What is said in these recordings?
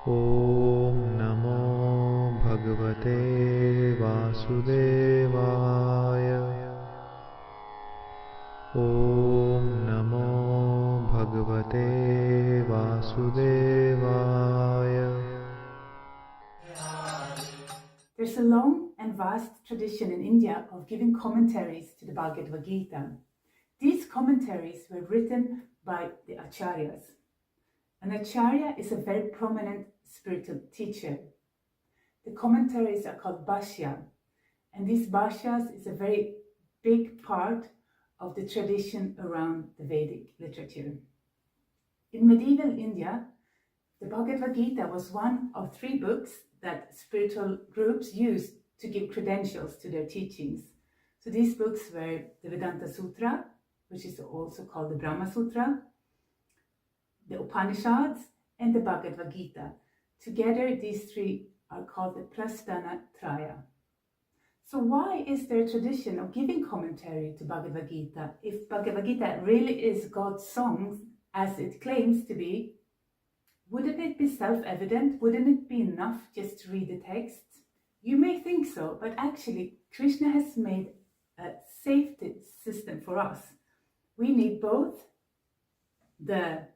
ॐ नमो भगवते वासुदेवाय। ॐ नमो भगवते वासुदेवाय। There's a long and vast tradition in India of giving commentaries to the Bhagavad Gita. These commentaries were written by the Acharyas. An Acharya is a very prominent spiritual teacher. The commentaries are called Bhashya, and these Bhashyas is a very big part of the tradition around the Vedic literature. In medieval India, the Bhagavad Gita was one of 3 books that spiritual groups used to give credentials to their teachings. So these books were the Vedanta Sutra, which is also called the Brahma Sutra, the Upanishads, and the Bhagavad Gita. Together, these 3 are called the Prasthana Traya. So why is there a tradition of giving commentary to Bhagavad Gita? If Bhagavad Gita really is God's song, as it claims to be, wouldn't it be self-evident? Wouldn't it be enough just to read the text? You may think so, but actually Krishna has made a safety system for us. We need both the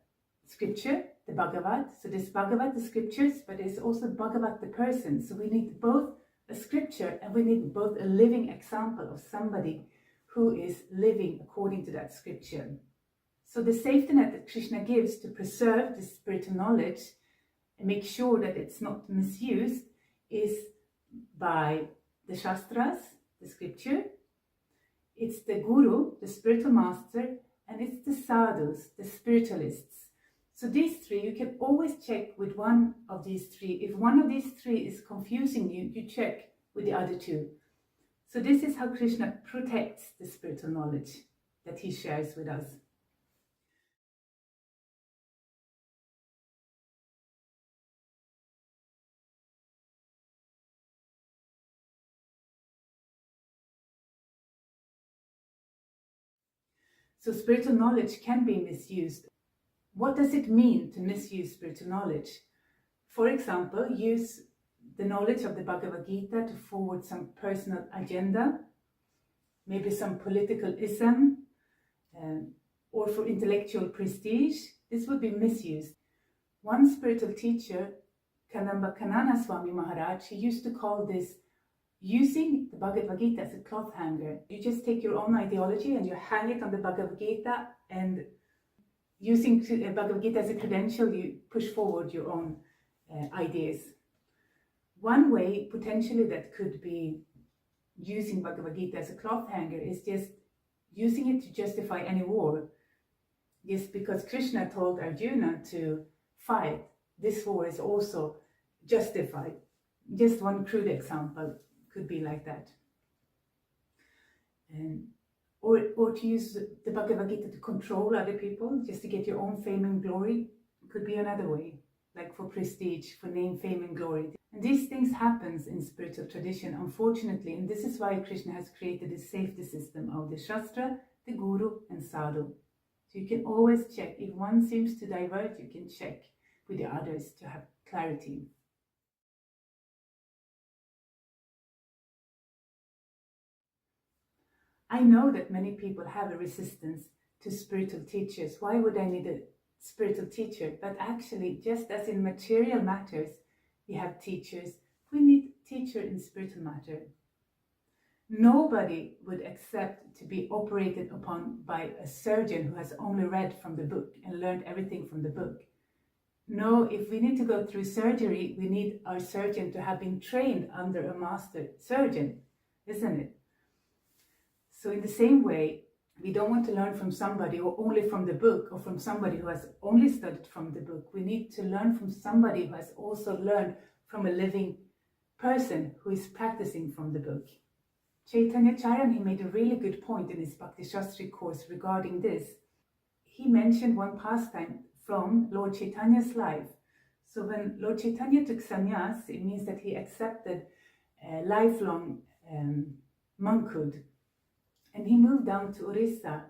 scripture, the Bhagavad. So there's Bhagavad, the scriptures, but there's also Bhagavad, the person. So we need both a scripture and we need both a living example of somebody who is living according to that scripture. So the safety net that Krishna gives to preserve the spiritual knowledge and make sure that it's not misused is by the Shastras, the scripture, it's the Guru, the spiritual master, and it's the Sadhus, the spiritualists. So these 3, you can always check with one of these 3. If one of these 3 is confusing you, you check with the other 2. So this is how Krishna protects the spiritual knowledge that he shares with us. So spiritual knowledge can be misused. What does it mean to misuse spiritual knowledge? For example, use the knowledge of the Bhagavad Gita to forward some personal agenda, maybe some political ism, or for intellectual prestige. This would be misused. One spiritual teacher, Kadamba Kanana Swami Maharaj, he used to call this using the Bhagavad Gita as a cloth hanger. You just take your own ideology and you hang it on the Bhagavad Gita, and using Bhagavad Gita as a credential, you push forward your own ideas. One way potentially that could be using Bhagavad Gita as a cloth hanger is just using it to justify any war. Just because Krishna told Arjuna to fight, this war is also justified. Just one crude example could be like that. Or to use the Bhagavad Gita to control other people, just to get your own fame and glory, could be another way, like for prestige, for name, fame and glory. And these things happens in spiritual tradition, unfortunately, and this is why Krishna has created a safety system of the Shastra, the Guru and Sadhu. So you can always check. If one seems to divert, you can check with the others to have clarity. I know that many people have a resistance to spiritual teachers. Why would I need a spiritual teacher? But actually, just as in material matters, we have teachers, we need teacher in spiritual matter. Nobody would accept to be operated upon by a surgeon who has only read from the book and learned everything from the book. No, if we need to go through surgery, we need our surgeon to have been trained under a master surgeon, isn't it? So in the same way, we don't want to learn from somebody or only from the book, or from somebody who has only studied from the book. We need to learn from somebody who has also learned from a living person who is practicing from the book. Chaitanya Charan, he made a really good point in his Bhakti Shastri course regarding this. He mentioned one pastime from Lord Chaitanya's life. So when Lord Chaitanya took sannyas, it means that he accepted a lifelong monkhood. And he moved down to Orissa,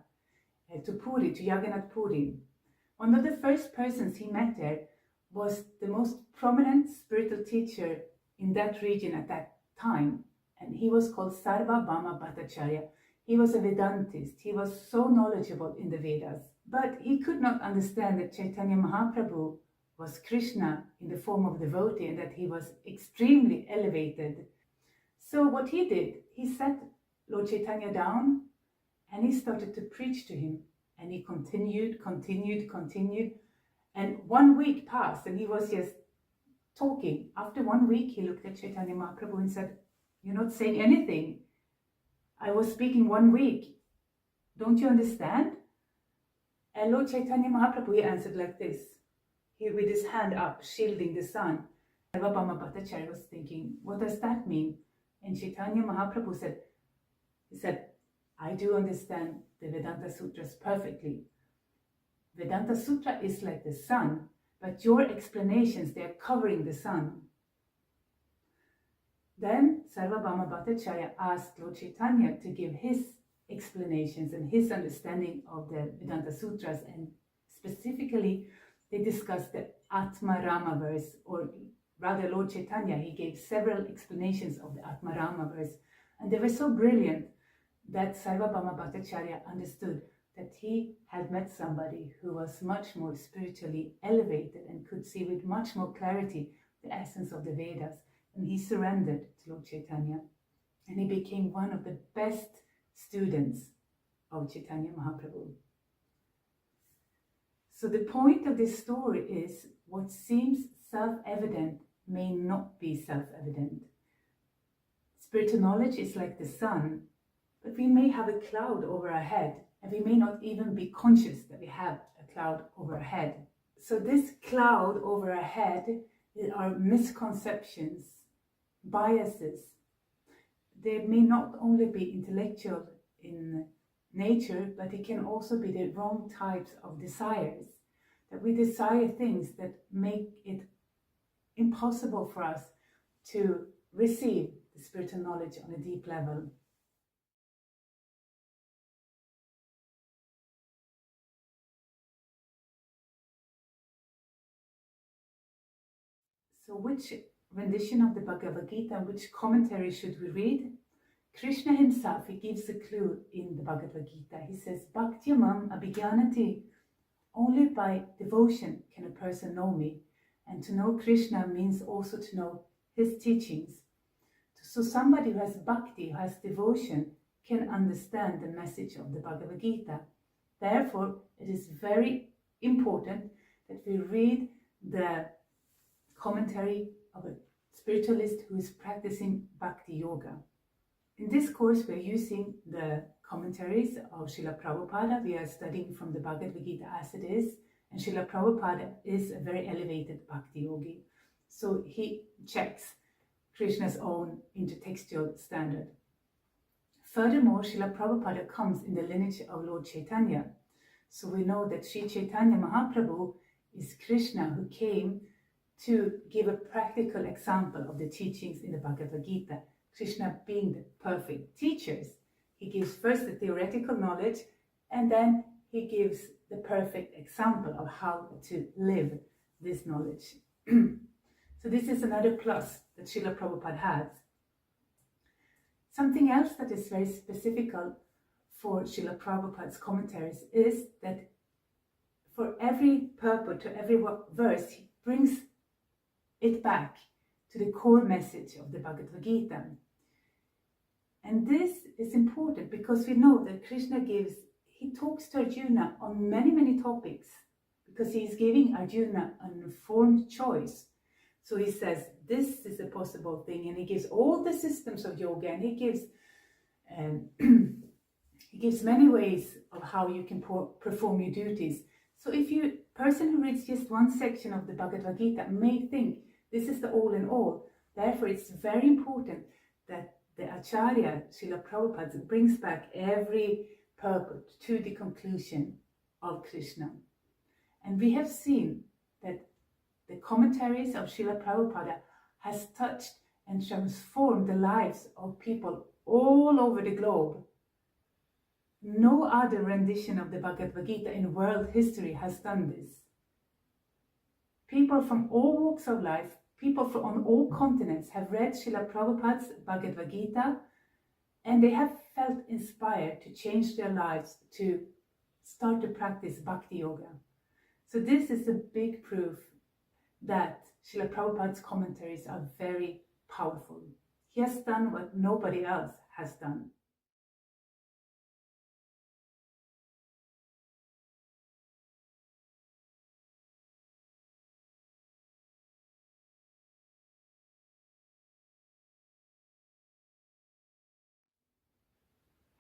to Puri, to Jagannath Puri. One of the first persons he met there was the most prominent spiritual teacher in that region at that time, and he was called Sarvabhauma Bhattacharya. He was a Vedantist. He was so knowledgeable in the Vedas, but he could not understand that Chaitanya Mahaprabhu was Krishna in the form of devotee and that he was extremely elevated. So what he did, he sat Lord Chaitanya down and he started to preach to him, and he continued. And 1 week passed and he was just talking. After 1 week, he looked at Chaitanya Mahaprabhu and said, "You're not saying anything. I was speaking 1 week. Don't you understand?" And Lord Chaitanya Mahaprabhu, he answered like this, with his hand up, shielding the sun. Sarvabhauma Bhattacharya was thinking, what does that mean? And Chaitanya Mahaprabhu said, "I do understand the Vedanta Sutras perfectly. Vedanta Sutra is like the sun, but your explanations, they are covering the sun." Then Sarvabhauma Bhattacharya asked Lord Chaitanya to give his explanations and his understanding of the Vedanta Sutras, and specifically they discussed the Atma Rama verse, or rather Lord Chaitanya, he gave several explanations of the Atma Rama verse, and they were so brilliant that Sarvabhauma Bhattacharya understood that he had met somebody who was much more spiritually elevated and could see with much more clarity the essence of the Vedas. And he surrendered to Lord Chaitanya, and he became one of the best students of Chaitanya Mahaprabhu. So the point of this story is, what seems self-evident may not be self-evident. Spiritual knowledge is like the sun, but we may have a cloud over our head, and we may not even be conscious that we have a cloud over our head. So this cloud over our head are misconceptions, biases. They may not only be intellectual in nature, but it can also be the wrong types of desires. That we desire things that make it impossible for us to receive the spiritual knowledge on a deep level. So which rendition of the Bhagavad Gita, which commentary should we read? Krishna himself, he gives a clue in the Bhagavad Gita. He says, "Bhaktyamam abhigyanati." Only by devotion can a person know me. And to know Krishna means also to know his teachings. So somebody who has bhakti, who has devotion, can understand the message of the Bhagavad Gita. Therefore, it is very important that we read the commentary of a spiritualist who is practicing bhakti yoga. In this course, we are using the commentaries of Srila Prabhupada. We are studying from the Bhagavad Gita as it is, and Srila Prabhupada is a very elevated bhakti yogi. So he checks Krishna's own intertextual standard. Furthermore, Srila Prabhupada comes in the lineage of Lord Chaitanya. So we know that Sri Chaitanya Mahaprabhu is Krishna who came to give a practical example of the teachings in the Bhagavad Gita. Krishna being the perfect teachers, he gives first the theoretical knowledge, and then he gives the perfect example of how to live this knowledge. So this is another plus that Srila Prabhupada has. Something else that is very specific for Srila Prabhupada's commentaries is that for every purport, to every verse, he brings it back to the core message of the Bhagavad Gita. And this is important because we know that Krishna he talks to Arjuna on many topics, because he is giving Arjuna an informed choice. So he says, this is a possible thing, and he gives all the systems of yoga, and he gives many ways of how you can perform your duties. So if you person who reads just one section of the Bhagavad Gita may think this is the all in all. Therefore, it's very important that the Acharya, Srila Prabhupada, brings back every purport to the conclusion of Krishna. And we have seen that the commentaries of Srila Prabhupada has touched and transformed the lives of people all over the globe. No other rendition of the Bhagavad Gita in world history has done this. People from all walks of life, people from on all continents have read Srila Prabhupada's Bhagavad Gita, and they have felt inspired to change their lives, to start to practice Bhakti Yoga. So this is a big proof that Srila Prabhupada's commentaries are very powerful. He has done what nobody else has done.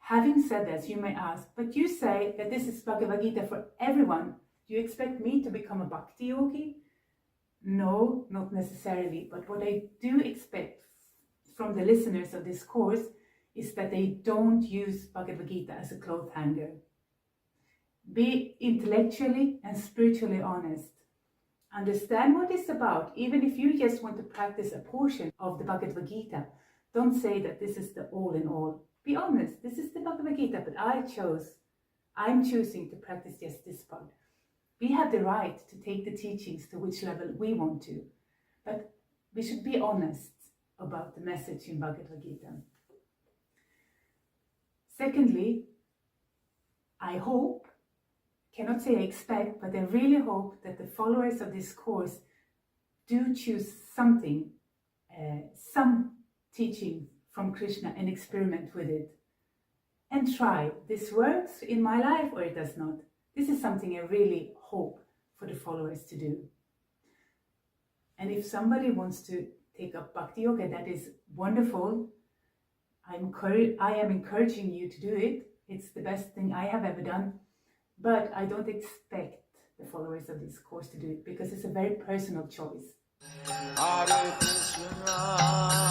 Having said this, you may ask, but you say that this is Bhagavad Gita for everyone. Do you expect me to become a Bhakti Yogi? No, not necessarily. But what I do expect from the listeners of this course is that they don't use Bhagavad Gita as a cloth hanger. Be intellectually and spiritually honest. Understand what it's about, even if you just want to practice a portion of the Bhagavad Gita. Don't say that this is the all in all. Be honest, this is the Bhagavad Gita, but I'm choosing to practice just this part. We have the right to take the teachings to which level we want to, but we should be honest about the message in Bhagavad Gita. Secondly, I hope, cannot say I expect, but I really hope that the followers of this course do choose something, some teaching from Krishna and experiment with it. And try, this works in my life or it does not. This is something I really hope for the followers to do. And if somebody wants to take up Bhakti Yoga, that is wonderful. I am encouraging you to do it. It's the best thing I have ever done. But I don't expect the followers of this course to do it because it's a very personal choice. Hare Krishna.